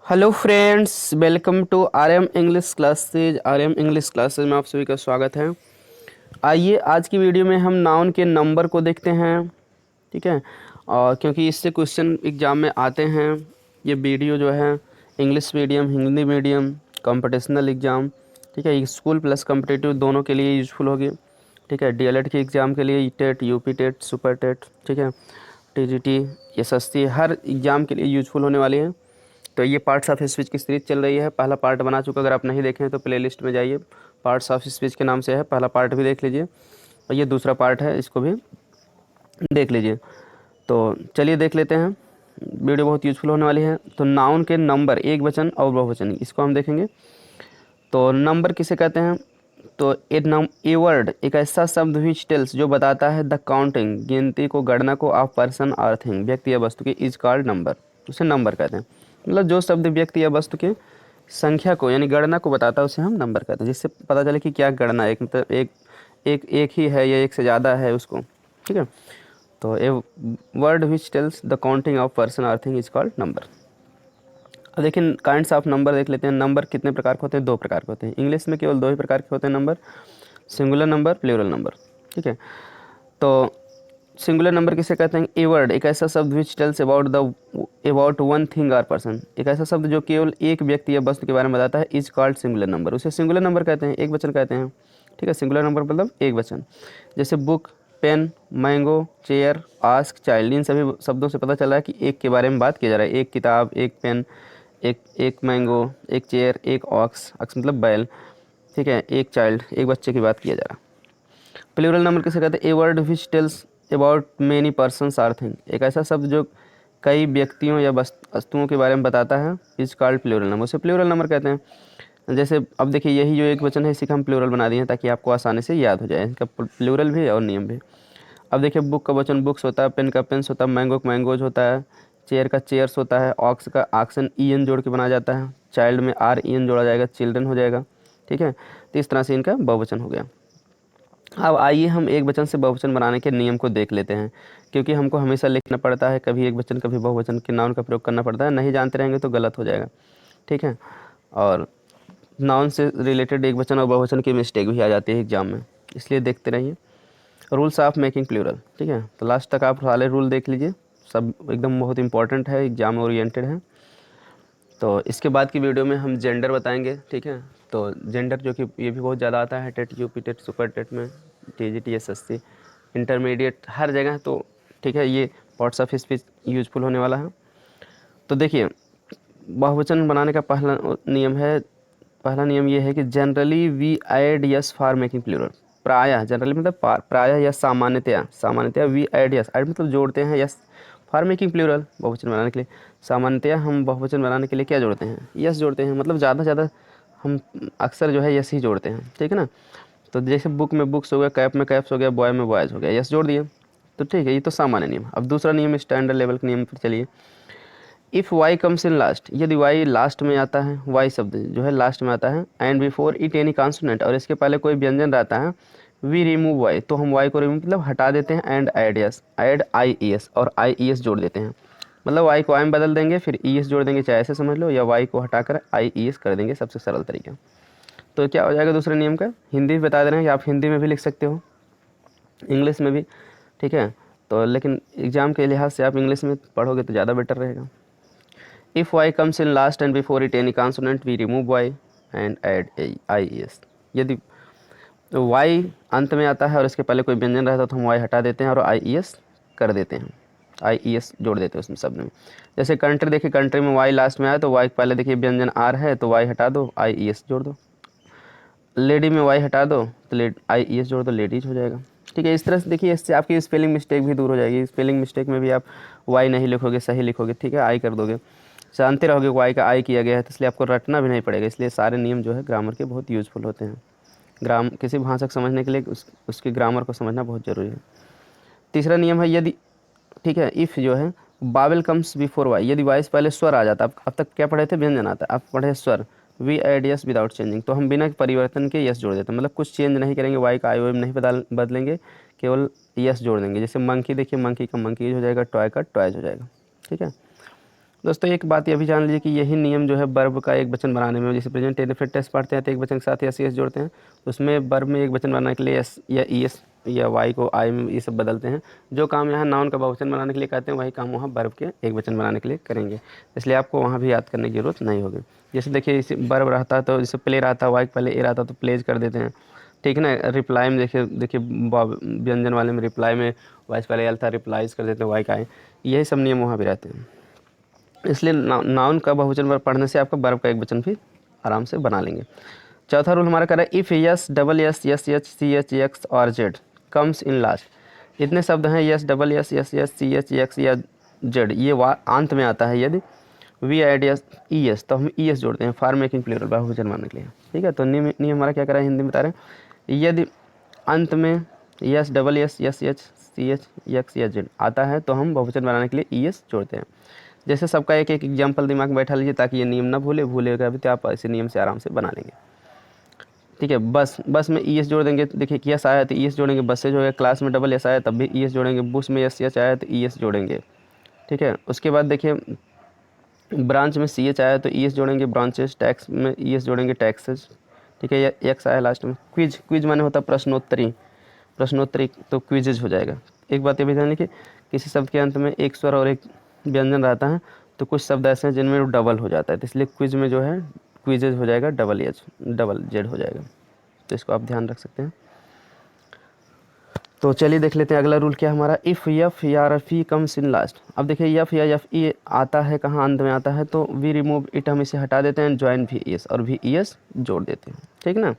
Hello friends, welcome to RM English classes. RM English classes में आप सभी का स्वागत है। आइए आज की वीडियो में हम नाउन के नंबर को देखते हैं। ठीक है, और क्योंकि इससे क्वेश्चन एग्जाम में आते हैं। ये वीडियो जो है English medium, Hindi medium, competitional exam, ठीक है, स्कूल प्लस कॉम्पिटिटिव दोनों के लिए यूज़फुल होगी। ठीक है, डीएलएड के एग्ज़ाम के लिए, TET, UP TET, super TET, ठीक है, टीजीटी, एसएससी, हर एग्ज़ाम के लिए यूज़फुल होने वाली है। तो ये पार्ट्स ऑफ स्पीच की सीरीज चल रही है। पहला पार्ट बना चुका, अगर आप नहीं देखें तो प्लेलिस्ट में जाइए, पार्ट्स ऑफ स्पीच के नाम से है, पहला पार्ट भी देख लीजिए और ये दूसरा पार्ट है, इसको भी देख लीजिए। तो चलिए देख लेते हैं, वीडियो बहुत यूज़फुल होने वाली है। तो नाउन के नंबर, एक वचन और बहुवचन, इसको हम देखेंगे। तो नंबर किसे कहते हैं? तो ए वर्ड एक ऐसा शब्द विच टेल्स, जो बताता है द काउंटिंग, गिनती को, गणना को, ऑफ पर्सन और थिंग, व्यक्ति या वस्तु के, इज कॉल्ड नंबर, उसे नंबर कहते हैं। मतलब जो शब्द व्यक्ति या वस्तु के संख्या को यानी गणना को बताता है उसे हम नंबर कहते हैं, जिससे पता चले कि क्या गणना, एक मतलब एक ही है या एक से ज़्यादा है उसको। ठीक है, तो ए word which tells the counting of person और थिंग इज कॉल्ड नंबर। अब देखिए काइंड्स ऑफ नंबर देख लेते हैं। नंबर कितने प्रकार के होते हैं? दो प्रकार के होते हैं। इंग्लिश में केवल दो ही प्रकार के होते हैं number, singular number, plural number. ठीक है, तो सिंगुलर नंबर किसे कहते हैं? ए वर्ड एक ऐसा शब्द विच टेल्स अबाउट वन थिंग और पर्सन, एक ऐसा शब्द जो केवल एक व्यक्ति या वस्तु के बारे में बताता है, इज कॉल्ड सिंगुलर नंबर, उसे सिंगुलर नंबर कहते हैं, एक वचन कहते हैं। ठीक है, सिंगुलर नंबर मतलब एक वचन। जैसे book, pen, mango, chair, ask, child, इन सभी शब्दों से पता चला है कि एक के बारे में बात की जा रहा है। एक किताब, एक पेन, एक एक मैंगो, एक चेयर, एक ऑक्स, ऑक्स मतलब बैल, ठीक है, एक चाइल्ड, एक बच्चे की बात किया जा रहा है। प्लूरल नंबर किसे कहते हैं? A word which tells about many persons or thing, एक ऐसा शब्द जो कई व्यक्तियों या वस्तुओं के बारे में बताता है, इज कॉल्ड प्लूरल नंबर, उसे प्लूरल नंबर कहते हैं। जैसे अब देखिए यही जो एक वचन है इसी का हम प्लूरल बना दिए हैं ताकि आपको आसानी से याद हो जाए, इसका प्लूरल भी और नियम भी। अब देखिए बुक का वचन बुक्स होता है, पेन का पेन्स होता है, मैंगो का मैंगोज होता है, चेयर का चेयर्स होता है, ऑक्स का ऑक्सन, ई एन जोड़ के बनाया जाता है, चाइल्ड में आर ई एन जोड़ा जाएगा, चिल्ड्रन हो जाएगा। ठीक है, तो इस तरह से इनका बहुवचन हो गया। अब आइए हम एक वचन से बहुवचन बनाने के नियम को देख लेते हैं, क्योंकि हमको हमेशा लिखना पड़ता है, कभी एक वचन कभी बहुवचन के नाउन का प्रयोग करना पड़ता है, नहीं जानते रहेंगे तो गलत हो जाएगा। ठीक है, और नाउन से रिलेटेड एक वचन और बहुवचन की मिस्टेक भी आ जाती है एग्जाम में, इसलिए देखते रहिए। रूल्स ऑफ मेकिंग प्लूरल, ठीक है, तो लास्ट तक आप सारे रूल देख लीजिए, सब एकदम बहुत इंपॉर्टेंट है, एग्जाम ओरिएंटेड है। तो इसके बाद की वीडियो में हम जेंडर बताएंगे। ठीक है, तो जेंडर जो कि ये भी बहुत ज़्यादा आता है TET, UP TET, super TET में, टीजीटी, एसएससी, इंटरमीडिएट, हर जगह। तो ठीक है, ये पार्ट्स ऑफ स्पीच यूजफुल होने वाला है। तो देखिए बहुवचन बनाने का पहला नियम ये है कि generally we add S for making plural. प्रायः, जनरली मतलब प्रायः या सामान्यतया वी ऐड यस, ऐड मतलब जोड़ते हैं, यस फॉर मेकिंग प्लूरल, बहुवचन बनाने के लिए। सामान्यतया हम बहुवचन बनाने के लिए क्या जोड़ते हैं? यस जोड़ते हैं, मतलब ज़्यादा से ज़्यादा हम अक्सर जो है यस ही जोड़ते हैं। ठीक है ना, तो जैसे बुक में बुक्स हो गया, कैप में कैप्स हो गया, बॉय में बॉयज़ हो गया, यस जोड़ दिए। तो ठीक है, ये तो सामान्य नियम। अब दूसरा नियम स्टैंडर्ड लेवल के नियम पर चलिए। If Y comes in last, यदि वाई लास्ट में आता है, वाई शब्द जो है लास्ट में आता है, and before it any consonant, और इसके पहले कोई व्यंजन रहता है, वी रिमूव वाई, तो हम वाई को रिमूव मतलब हटा देते हैं, and add yes, add I E S, और आई ई एस जोड़ देते हैं। मतलब वाई को आई में बदल देंगे, फिर ई एस जोड़ देंगे, चाहे ऐसे समझ लो, या वाई को हटाकर आई ई एस कर देंगे, सबसे सरल तरीका। तो क्या हो जाएगा दूसरे नियम का? हिंदी भी बता दे रहे हैं कि आप हिंदी में भी लिख सकते हो, इंग्लिश में भी। ठीक है, तो लेकिन एग्ज़ाम के लिहाज से आप इंग्लिश में पढ़ोगे तो ज़्यादा बेटर रहेगा। If y comes in last and before it any consonant, we remove y and add ies। यदि y अंत में आता है और इसके पहले कोई व्यंजन रहता है तो हम y हटा देते हैं और ies कर देते हैं, ies जोड़ देते हैं उसमें शब्द में। जैसे कंट्री, देखिए कंट्री में y लास्ट में आया तो y पहले देखिए व्यंजन r है तो y हटा दो, ies जोड़ दो। लेडी में y हटा दो तो ies जोड़ दो, लेडीज हो जाएगा। ठीक है, इस तरह से देखिए, इससे आपकी स्पेलिंग मिस्टेक भी दूर हो जाएगी। स्पेलिंग मिस्टेक में भी आप y नहीं लिखोगे, सही लिखोगे। ठीक है, आई कर दोगे, जानते रहोगे वाई का आई किया गया है, तो इसलिए आपको रटना भी नहीं पड़ेगा। इसलिए सारे नियम जो है ग्रामर के बहुत यूज़फुल होते हैं। किसी भाषा को समझने के लिए उसके ग्रामर को समझना बहुत ज़रूरी है। तीसरा नियम है यदि, ठीक है, इफ़ जो है बावल कम्स बिफोर वाई, यदि वाई से पहले स्वर आ जाता, अब तक क्या पढ़े थे? व्यंजन आता, अब पढ़े स्वर, we add S without changing, तो हम बिना परिवर्तन के यस जोड़ देते हैं, मतलब कुछ चेंज नहीं करेंगे, वाई का आई वाई नहीं बदलेंगे, केवल यस जोड़ देंगे। जैसे मंकी, देखिए मंकी का मंकीज हो जाएगा, टॉय का टॉयज हो जाएगा। ठीक है, दोस्तों एक बात ये भी जान लीजिए कि यही नियम जो है वर्ब का एक वचन बनाने में, जैसे प्रेजेंट इंडेफिनिट टेंस पढ़ते हैं तो एक वचन के साथ एस ई एस जोड़ते हैं, तो उसमें वर्ब में एक वचन बनाने के लिए एस या ई एस या वाई को आई में ये सब बदलते हैं। जो काम यहाँ नाउन का बहुवचन बनाने के लिए कहते हैं वही काम वहाँ वर्ब के एक वचन बनाने के लिए करेंगे, इसलिए आपको वहाँ भी याद करने की जरूरत नहीं होगी। जैसे देखिए इसे वर्ब रहता है तो जैसे प्ले रहता है, वाई पहले ए रहता तो प्लेज कर देते हैं, ठीक है ना। रिप्लाई में देखिए व्यंजन वाले में रिप्लाई में वाई से पहले एल था, रिप्लाइज कर देते हैं वाई का आई, यही सब नियम वहाँ भी रहते हैं। इसलिए नाउन का बहुवचन वर्ब पढ़ने से आपका वर्ब का एक वचन भी आराम से बना लेंगे। चौथा रूल हमारा कह रहा है if S double S S H C H X और जेड कम्स इन लास्ट। इतने शब्द हैं S double S S H C H X या जेड, ये अंत में आता है, यदि we add S E S तो हम ई एस जोड़ते हैं फॉर मेकिंग प्लूरल बहुवचन बनाने के लिए, ठीक है। तो नियम हमारा क्या कर रहा है, हिंदी में बता रहे हैं, यदि अंत में S double S S H C H X या जेड आता है तो हम बहुवचन बनाने के लिए ई एस जोड़ते हैं। जैसे सबका एक एक एग्जाम्पल दिमाग में बैठा लीजिए ताकि ये नियम ना भूलेगा भी तो आप इसी नियम से आराम से बना लेंगे, ठीक है। बस में ई एस जोड़ देंगे, देखिए कि यस आया तो ई एस जोड़ेंगे, बस से जो है क्लास में डबल एस आया तब भी ई एस जोड़ेंगे, बुश में यस एच आया तो ई एस जोड़ेंगे, ठीक है। उसके बाद देखिए ब्रांच में सी एच आया तो ई एस जोड़ेंगे ब्रांचेस, टैक्स में ई एस जोड़ेंगे टैक्सेस, ठीक है। एक्स आया लास्ट में। क्विज माने होता है प्रश्नोत्तरी तो क्विजेज हो जाएगा। एक बात ये भी जान लीजिए किसी शब्द के अंत में एक स्वर और एक व्यंजन रहता है तो कुछ शब्द ऐसे हैं जिनमें डबल हो जाता है, तो इसलिए क्विज में जो है क्विजेज हो जाएगा डबल जेड हो जाएगा, तो इसको आप ध्यान रख सकते हैं। तो चलिए देख लेते हैं अगला रूल क्या है हमारा, इफ़ यफ या रफ़ी कम्स इन लास्ट। अब देखिए यफ या यफ ई आता है कहाँ, अंत में आता है, तो वी रिमूव इट, हम इसे हटा देते हैं, ज्वाइन वी एस और वी ई एस जोड़ देते हैं, ठीक ना।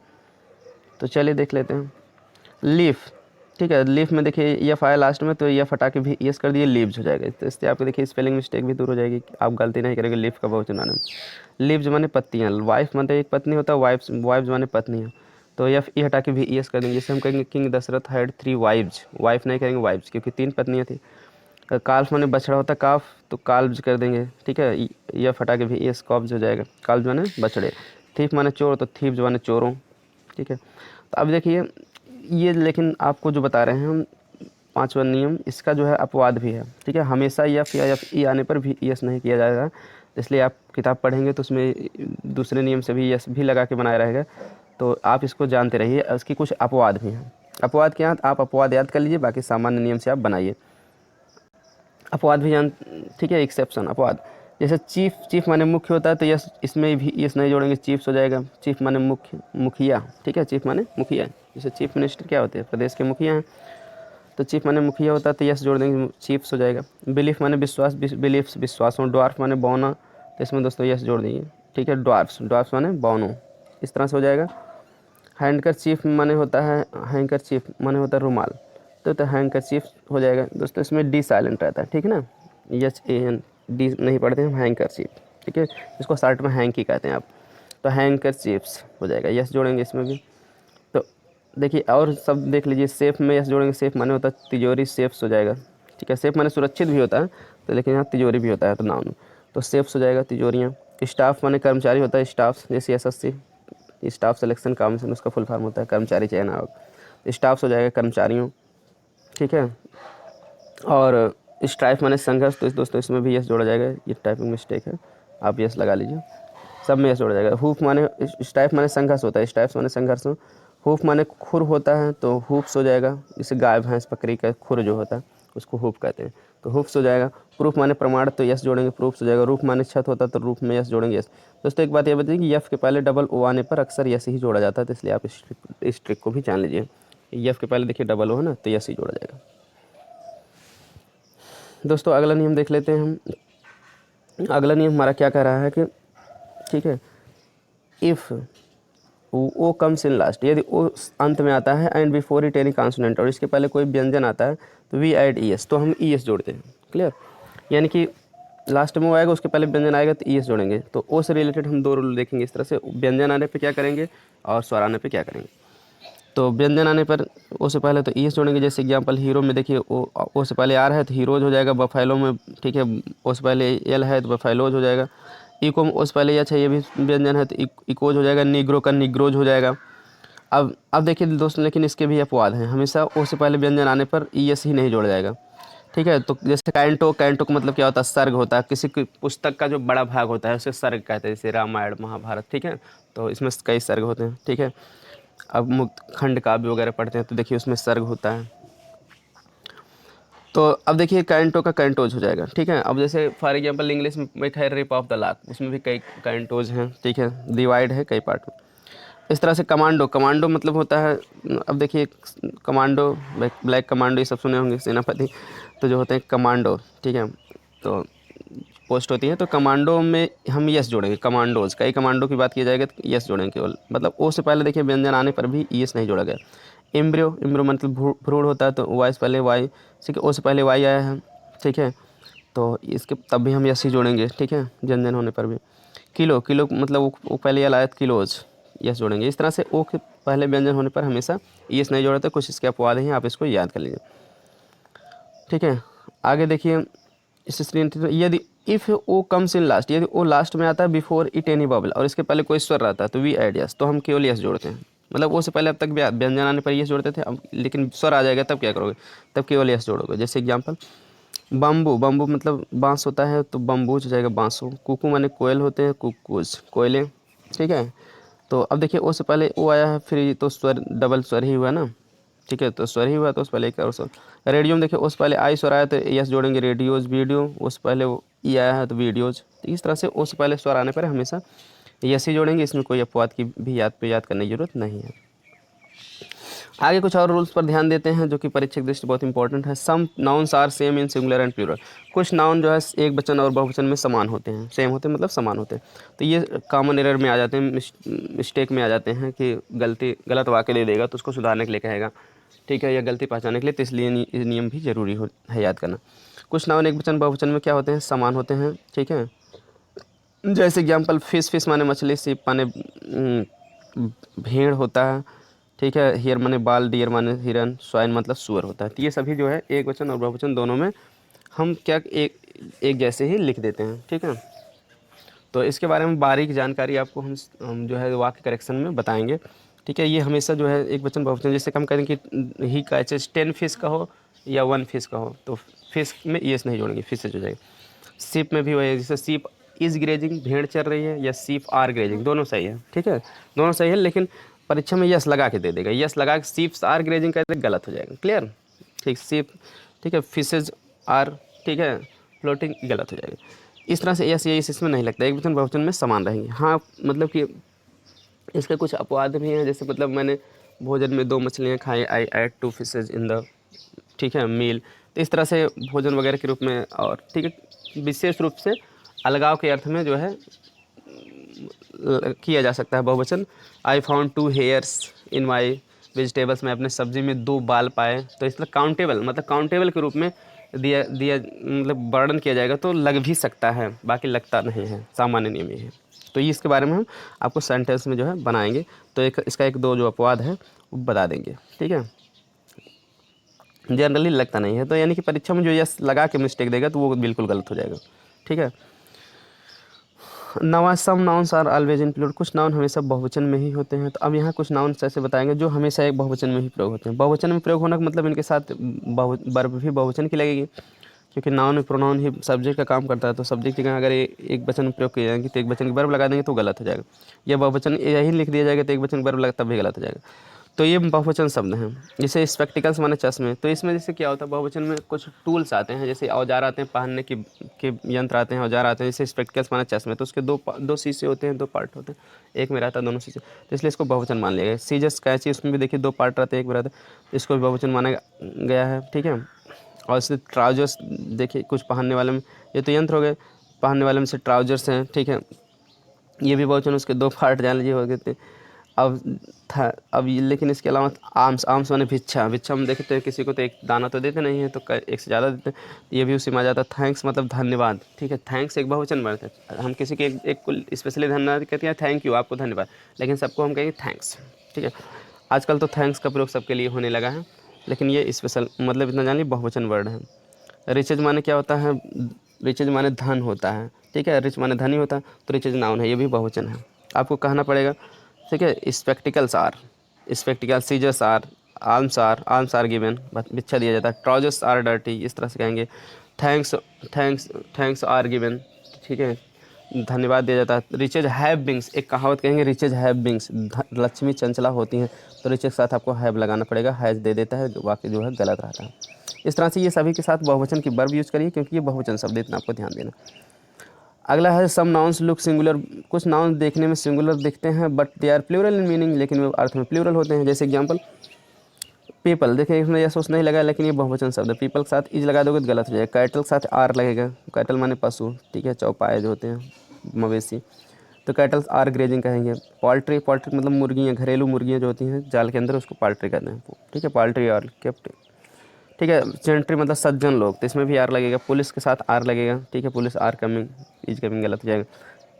तो चलिए देख लेते हैं लीफ, ठीक है। लीफ में देखिए यफ आया लास्ट में तो यफ हटा के भी एस कर दिए, लीव्स हो जाएगा। तो इससे आपको देखिए स्पेलिंग मिस्टेक भी दूर हो जाएगी, आप गलती नहीं करेंगे लीफ का बहुवचन बनाने में। लीव्स माने पत्तियाँ, वाइफ मतलब एक पत्नी होता है, वाइफ्स माने पत्नियाँ, तो यफ ई हटा के भी एस कर देंगे। जैसे हम कहेंगे king Dasharath had 3 wives, wife नहीं करेंगे वाइव्स क्योंकि 3 पत्नियाँ थी। काल्फ माने बछड़ा होता है काफ, तो काल्व्स कर देंगे, ठीक है। यफ हटा के भी एस कॉब्स हो जाएगा, काल्व्स माने बछड़े। थीफ माने चोर, तो थीव्स माने चोरों, ठीक है। तो अब देखिए ये लेकिन आपको जो बता रहे हैं हम पांचवा नियम, इसका जो है अपवाद भी है, ठीक है। हमेशा यफ या यफ ई आने पर भी यस नहीं किया जाएगा, इसलिए आप किताब पढ़ेंगे तो उसमें दूसरे नियम से भी यस भी लगा के बनाया रहेगा, तो आप इसको जानते रहिए। इसकी कुछ अपवाद भी हैं। अपवाद क्या है, आप अपवाद याद कर लीजिए, बाकी सामान्य नियम से आप बनाइए। अपवाद भी जान, ठीक है। एक्सेप्शन अपवाद, जैसे चीफ माने मुख्य होता है तो यस इसमें भी यस नहीं जोड़ेंगे, चीफ्स हो जाएगा। चीफ माने मुखिया, ठीक है। चीफ माने मुखिया, जैसे चीफ मिनिस्टर क्या होते हैं, प्रदेश के मुखिया हैं, तो चीफ माने मुखिया होता है तो यस जोड़ देंगे, चीफ्स हो जाएगा। बिलीफ माने विश्वास, बिलीफ्स विश्वासों। ड्वार्फ माने बौना, तो इसमें दोस्तों यस जोड़ देंगे, ठीक है। ड्वार्फ्स माने बौनों, इस तरह से हो जाएगा। हैंडकर चीफ माने होता है, हैंकर चीफ माने होता है रुमाल, तो हैंकर चीफ हो जाएगा। दोस्तों इसमें डी साइलेंट रहता है, ठीक है ना, एच ए एन डी नहीं पढ़ते हम, हैंकर चीफ, ठीक है। इसको शॉर्ट में हैंकी कहते हैं आप, तो हैंकर चीफ्स हो जाएगा, यस जोड़ेंगे इसमें भी। तो देखिए और सब देख लीजिए, सेफ में यस जोड़ेंगे, सेफ माने होता है तिजोरी, सेफ्स हो जाएगा, ठीक है। सेफ माने सुरक्षित भी होता है तो, लेकिन यहाँ तिजोरी भी होता है तो नाउन, तो सेफ्स हो जाएगा तिजोरियाँ। स्टाफ माने कर्मचारी होता है, स्टाफ जैसे एसएससी स्टाफ सिलेक्शन कमीशन उसका फुल फॉर्म होता है कर्मचारी चयन आयोग, स्टाफ्स हो जाएगा कर्मचारियों, ठीक है। और स्ट्राइफ माने संघर्ष, तो दोस्तों इसमें भी यस जोड़ा जाएगा, ये टाइपिंग मिस्टेक है, आप यस लगा लीजिए, सब में यस जोड़ा जाएगा। हुफ माने स्ट्राइफ माने संघर्ष होता है, स्ट्राइफ्स माने संघर्ष। हुफ माने खुर होता है तो हुफ्स हो जाएगा, जैसे गाय भैंस बकरी का खुर जो होता है उसको हुफ कहते हैं, तो हुफ्स हो जाएगा। प्रूफ माने प्रमाण, तो यस जोड़ेंगे, प्रूफ्स हो जाएगा। रूफ माने छत होता है तो रूफ में यस जोड़ेंगे, यस। दोस्तों एक बात ये बताइए कि यफ के पहले डबल ओ आने पर अक्सर यस ही जोड़ा जाता है, तो इसलिए आप इस ट्रिक को भी जान लीजिए। यफ के पहले देखिए डबल ओ है ना, तो यस ही जोड़ा जाएगा। दोस्तों अगला नियम देख लेते हैं हम। अगला नियम हमारा क्या कह रहा है कि, ठीक है, if O comes in last, यदि ओ अंत में आता है and before it any consonant, और इसके पहले कोई व्यंजन आता है तो वी ऐड ई एस, तो हम ई एस जोड़ते हैं, क्लियर। यानी कि लास्ट में वो आएगा उसके पहले व्यंजन आएगा तो ई एस जोड़ेंगे। तो ओ से रिलेटेड हम 2 रूल देखेंगे इस तरह से, व्यंजन आने पे क्या करेंगे और स्वर आने पे क्या करेंगे। तो व्यंजन आने पर ओ से पहले तो ई एस जोड़ेंगे, जैसे एग्जांपल हीरो में देखिए ओ से पहले आर है तो हीरोज हो जाएगा, बफेलो में, ठीक है, ओ से पहले एल है तो बफेलोज हो जाएगा। इको में ओ से पहले एच है, ये भी व्यंजन है तो इकोज हो जाएगा। निग्रो का निग्रोज हो जाएगा। अब देखिए दोस्तों, लेकिन इसके भी अपवाद हैं, हमेशा ओ से पहले व्यंजन आने पर ई एस ही नहीं जोड़ा जाएगा। ठीक है। तो जैसे कैंटो, कैंटो का मतलब क्या होता है, सर्ग होता है। किसी की पुस्तक का जो बड़ा भाग होता है उसे सर्ग कहते हैं, जैसे रामायण महाभारत, ठीक है। तो इसमें कई सर्ग होते हैं, ठीक है। अब मुक्त खंड काव्य वगैरह पढ़ते हैं तो देखिए उसमें सर्ग होता है। तो अब देखिए कैंटो का कैंटोज हो जाएगा, ठीक है। अब जैसे फॉर एग्जांपल इंग्लिश में एक है रिप ऑफ द लॉक, उसमें भी कई कैंटोज हैं, ठीक है, डिवाइड है कई पार्ट में। इस तरह से कमांडो, कमांडो मतलब होता है, अब देखिए कमांडो, ब्लैक कमांडो ये सब सुने होंगे, सेनापति, तो जो होते हैं कमांडो, ठीक है। तो पोस्ट होती है तो कमांडो में हम यस जोड़ेंगे, कमांडोज, कई कमांडो की बात की जाएगी तो यस जोड़ेंगे केवल, मतलब ओ से पहले देखिए व्यंजन आने पर भी यस नहीं जोड़ा गया। एम्ब्रियो, एम्ब्रियो मतलब भ्रूण होता है तो वाई से पहले वाई, ठीक है, ओ से पहले वाई आया है, ठीक है। तो इसके तब भी हम यस ही जोड़ेंगे, ठीक है, व्यंजन होने पर भी। किलो, किलो मतलब वो पहले ये लाया किलोज, यस जोड़ेंगे। इस तरह से ओ के पहले व्यंजन होने पर हमेशा यस नहीं जोड़ते, कुछ इसके अपवाद हैं, आप इसको याद कर लीजिए, ठीक है। आगे देखिए इस यदि if O comes in last, यदि ओ लास्ट में आता है बिफोर इट एनी बबल और इसके पहले कोई स्वर रहता है तो वी ऐड यस, तो हम केवल यस जोड़ते हैं। मतलब ओ से पहले अब तक व्यंजन आने पर यस जोड़ते थे, अब लेकिन स्वर आ जाएगा तब क्या करोगे, तब केवल यस जोड़ोगे। जैसे एग्जांपल बम्बू, बम्बू मतलब बांस होता है तो बम्बूज हो जाएगा बांसो। कुकू माने कोयल होते हैं, कुकूज कोयले, ठीक है। तो अब देखिए ओ से पहले ओ आया है, फिर ये तो स्वर डबल स्वर ही हुआ ना, ठीक है, तो स्वर ही हुआ तो उस पहले एक और स्वर। रेडियो में देखिए उस पहले आई स्वर आया तो यस जोड़ेंगे, रेडियोज, वीडियो, उस पहले वो ई आया है तो वीडियोज। तो इस तरह से उस पहले स्वर आने पर हमेशा यस ही जोड़ेंगे, इसमें कोई अपवाद की भी याद करने की जरूरत नहीं है। आगे कुछ और रूल्स पर ध्यान देते हैं जो कि परीक्षा की दृष्टि से बहुत इंपॉर्टेंट है। Some nouns are same in singular and plural, कुछ नाउन जो है एक वचन और बहुवचन में समान होते हैं, सेम होते हैं मतलब समान होते हैं। तो ये कॉमन एरर में आ जाते हैं, मिस्टेक में आ जाते हैं कि गलत वाक्य दे देगा तो उसको सुधारने के लिए कहेगा, ठीक है, या गलती पहचानने के लिए, तो इसलिए ये नियम भी जरूरी है याद करना। कुछ नाउन एक वचन बहुवचन में क्या होते हैं, समान होते हैं, ठीक है। जैसे एग्जाम्पल फिश, फिश माने मछली, सीप माने भेड़ होता है, ठीक है। हियर माने बाल, डियर माने हिरन, स्वाइन मतलब सुअर होता है। तो ये सभी जो है एक वचन और बहुवचन दोनों में हम क्या एक जैसे ही लिख देते हैं, ठीक है। तो इसके बारे में बारीक जानकारी आपको हम जो है वाक्य करेक्शन में बताएंगे, ठीक है। ये हमेशा जो है एक वचन बहुवचन, जैसे हम कहें कि ही कैचेस 10 फिश का हो या 1 फिश का हो तो फिश में यस नहीं जोड़ेंगे, फिश हो जाएगा। सीप में भी वही है, जैसे सीप इज़ ग्रेजिंग, भेड़ चल रही है, या सीप आर ग्रेजिंग, दोनों सही है, ठीक है, दोनों सही है। लेकिन परीक्षा में यस लगा के दे देगा, यस लगा के सीप्स आर ग्रेजिंग कहते गलत हो जाएगा, क्लियर, ठीक। सीप, ठीक है, फिशेज आर, ठीक है, फ्लोटिंग गलत हो जाएगा। इस तरह से यस ये इसमें नहीं लगता, एक वचन बहुवचन में समान रहेंगे। हाँ मतलब कि इसके कुछ अपवाद भी हैं, जैसे मतलब मैंने भोजन में 2 मछलियाँ खाई, आई एट 2 फिशेज इन द, ठीक है, मील। तो इस तरह से भोजन वगैरह के रूप में, और ठीक है, विशेष रूप से अलगाव के अर्थ में जो है किया जा सकता है बहुवचन। I found 2 hairs in my vegetables, मैं अपने सब्जी में 2 बाल पाए, तो इस तरह काउंटेबल मतलब काउंटेबल के रूप में दिया दिया मतलब वर्णन किया जाएगा तो लग भी सकता है, बाकी लगता नहीं है, सामान्य नियम ये है। तो ये इसके बारे में हम आपको सेंटेंस में जो है बनाएंगे, तो एक इसका एक दो जो अपवाद है वो बता देंगे, ठीक है। जनरली लगता नहीं है, तो यानी कि परीक्षा में जो यस लगा के मिस्टेक देगा तो वो बिल्कुल गलत हो जाएगा, ठीक है। नवा some nouns are always in plural, कुछ नाउन हमेशा बहुवचन में ही होते हैं। तो अब यहाँ कुछ नाउन्स ऐसे बताएंगे जो हमेशा एक बहुवचन में ही प्रयोग होते हैं। बहुवचन में प्रयोग होने का मतलब इनके साथ वर्ब भी बहुवचन की लगेगी, क्योंकि नाउन प्रोनाउन ही सब्जेक्ट का काम करता है। तो सब्जेक्ट की जगह अगर एक वचन में प्रयोग किया जाएंगे तो एक वचन की वर्ब लगा देंगे तो गलत हो जाएगा, या बहुवचन यही लिख दिया जाएगा तो एक वचन की वर्ब लगा तब भी गलत हो जाएगा। तो ये बहुवचन शब्द हैं। जैसे स्पेक्टिकल्स माने चश्मे, तो इसमें जैसे क्या होता है, बहुवचन में कुछ टूल्स आते हैं, जैसे औजार आते हैं, पहनने के यंत्र आते हैं, औजार आते हैं। जैसे स्पेक्टिकल्स माने चश्मे, तो उसके दो शीशे होते हैं, 2 पार्ट होते हैं, एक में रहता है दोनों शीशे, तो इसलिए इसको बहुवचन मान लिया गया। सीजर्स कैंची, उसमें भी देखिए 2 पार्ट रहते हैं, एक में रहता है, तो इसको भी बहुवचन माना गया है, ठीक है। और इससे ट्राउजर्स देखिए कुछ पहनने वाले में, ये तो यंत्र हो गए, पहनने वाले में से ट्राउजर्स हैं, ठीक है, ये भी बहुवचन, उसके 2 पार्ट जान लीजिए हो गए थे। अब लेकिन इसके अलावा आर्म्स, आर्म्स माने भिक्षा, भिक्षा में देखते हैं किसी को तो एक दाना तो देते नहीं है, तो एक से ज़्यादा देते हैं, ये भी उसी में आ जाता है। थैंक्स मतलब धन्यवाद, ठीक है, थैंक्स एक बहुवचन बनता है। हम किसी के एक को स्पेशली धन्यवाद कहते हैं, थैंक यू, आपको धन्यवाद, लेकिन सबको हम कहेंगे थैंक्स, ठीक है। आजकल तो थैंक्स का प्रयोग सबके लिए होने लगा है, लेकिन ये स्पेशल मतलब इतना जानिए बहुवचन वर्ड है। रिचेज माने क्या होता है, रिचेज माने धन होता है, ठीक है, रिच माने धनी होता है, तो रिचेज नाउन है, ये भी बहुवचन है, आपको कहना पड़ेगा, ठीक है। Spectacles are, spectacle, scissors are, arms are given, भिक्षा दिया जाता है। ट्राउजर्स आर डर्टी, इस तरह से कहेंगे। Thanks thanks thanks are given, ठीक है, धन्यवाद दिया जाता है। रिचेज हैव बिंग्स, एक कहावत कहेंगे, रिचेज हैव बिंग्स, लक्ष्मी चंचला होती हैं, तो रिचेज के साथ आपको हैव लगाना पड़ेगा, हैज दे देता है, वाक्य जो है गलत रहता है। इस तरह से ये सभी के साथ बहुवचन की वर्ब यूज़ करिए, क्योंकि ये बहुवचन शब्द है, इतना आपको ध्यान देना। अगला है सम नाउन्स लुक सिंगुलर, कुछ नाउन देखने में सिंगुलर दिखते हैं but they are plural in meaning, लेकिन वे अर्थ में प्लूरल होते हैं। जैसे एग्जांपल पीपल, देखिए इसमें यह सोच नहीं लगा, लेकिन ये बहुवचन शब्द है। पीपल के साथ इज लगा दोगे तो गलत हो जाएगा। कैटल के साथ आर लगेगा, कैटल माने पशु, ठीक है, चौपाए जो होते हैं मवेशी, तो कैटल्स आर ग्रेजिंग कहेंगे। पोल्ट्री, पोल्ट्री मतलब मुर्गियाँ, घरेलू मुर्गियाँ जो होती हैं जाल के अंदर, उसको पोल्ट्री कहते हैं, ठीक है, पोल्ट्री और केप्ट, ठीक है। जेंट्री मतलब सज्जन लोग, तो इसमें भी आर लगेगा। पुलिस के साथ आर लगेगा, ठीक है, police are coming, is coming गलत हो जाएगा।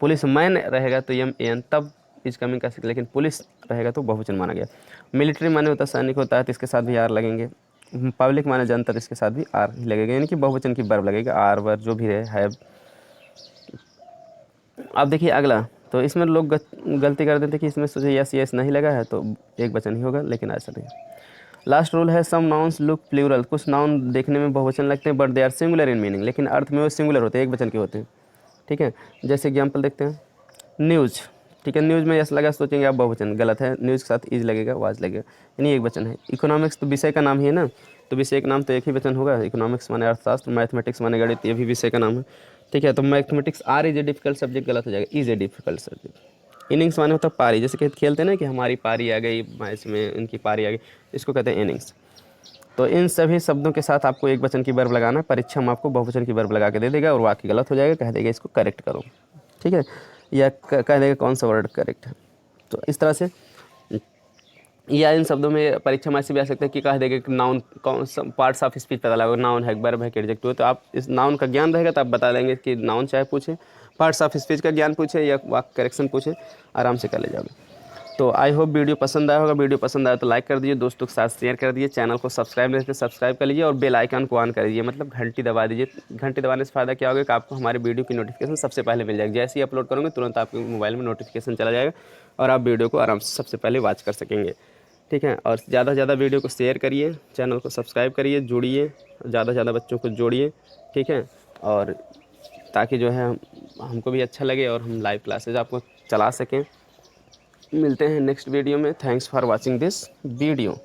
पुलिस मैन रहेगा तो एम एन, तब इज कमिंग का, लेकिन पुलिस रहेगा तो बहुवचन माना गया। मिलिट्री माने होता है सैनिक होता है, तो इसके साथ भी आर लगेंगे। पब्लिक माने जनता, तो इसके साथ भी आर ही लगेगा, यानी कि बहुवचन की वर्ब लगेगा, आर वर जो भी है। अब देखिए अगला, तो इसमें लोग गलती कर देते कि इसमें सोचे यस यस नहीं लगा है तो एक वचन ही होगा, लेकिन ऐसा नहीं। लास्ट रूल है सम नाउन्स लुक प्लूरल, कुछ नाउन देखने में बहुवचन लगते हैं but they are singular in meaning, लेकिन अर्थ में वो सिंगुलर होते हैं, एक वचन के होते हैं, ठीक है। जैसे एग्जांपल देखते हैं, न्यूज़, ठीक है, न्यूज़ में यस लगा, सोचेंगे आप बहुवचन, गलत है, न्यूज़ के साथ इज लगेगा, वाज लगेगा, यानी एक वचन है। इकोनॉमिक्स तो विषय का नाम ही है ना, तो विषय का नाम तो एक ही वचन होगा, इकोनॉमिक्स माने अर्थशास्त्र, मैथमेटिक्स माने गणित, ये भी विषय का नाम है, ठीक है। तो mathematics are is a difficult subject, गलत हो जाएगा, is a difficult subject. Innings माने होता है पारी, जैसे कि खेलते हैं ना कि हमारी पारी आ गई मैच में, उनकी पारी आ गई, इसको कहते हैं इनिंग्स। तो इन सभी शब्दों के साथ आपको एक वचन की वर्ब लगाना है। परीक्षा में आपको बहुवचन की वर्ब लगा के दे देगा और वाक्य गलत हो जाएगा, कह देगा इसको करेक्ट करो, ठीक है, या कह देगा कौन सा वर्ड करेक्ट है। तो इस तरह से, या इन शब्दों में परीक्षा में ऐसे भी आ सकता है कि कह देगा कि नाउन कौन सा पार्ट्स ऑफ स्पीच पता लगा, नाउन है, वर्ब है, एडजेक्टिव है, तो आप इस नाउन का ज्ञान रहेगा तो आप बता देंगे कि नाउन चाहे पूछे, पार्ट्स ऑफ स्पीच का ज्ञान पूछे या वाक्य करेक्शन पूछे, आराम से कर ले जाओगे। तो आई होप वीडियो पसंद आया होगा। वीडियो पसंद आया तो लाइक कर दीजिए, दोस्तों के साथ शेयर कर दीजिए, चैनल को सब्सक्राइब नहीं करते सब्सक्राइब कर लीजिए और बेल आइकन को ऑन कर दीजिए, मतलब घंटी दबा दीजिए। घंटी दबाने से फ़ायदा क्या होगा कि आपको हमारे वीडियो की नोटिफिकेशन सबसे पहले मिल जाएगी, जैसे ही अपलोड करोगे तुरंत आपके मोबाइल में नोटिफिकेशन चला जाएगा और आप वीडियो को आराम से सबसे पहले वॉच कर सकेंगे, ठीक है। और ज़्यादा से ज़्यादा वीडियो को शेयर करिए, चैनल को सब्सक्राइब करिए, जुड़िए, ज़्यादा से ज़्यादा बच्चों को जोड़िए, ठीक है, और ताकि जो है हमको भी अच्छा लगे और हम लाइव क्लासेज आपको चला सकें। मिलते हैं नेक्स्ट वीडियो में। Thanks for watching this video.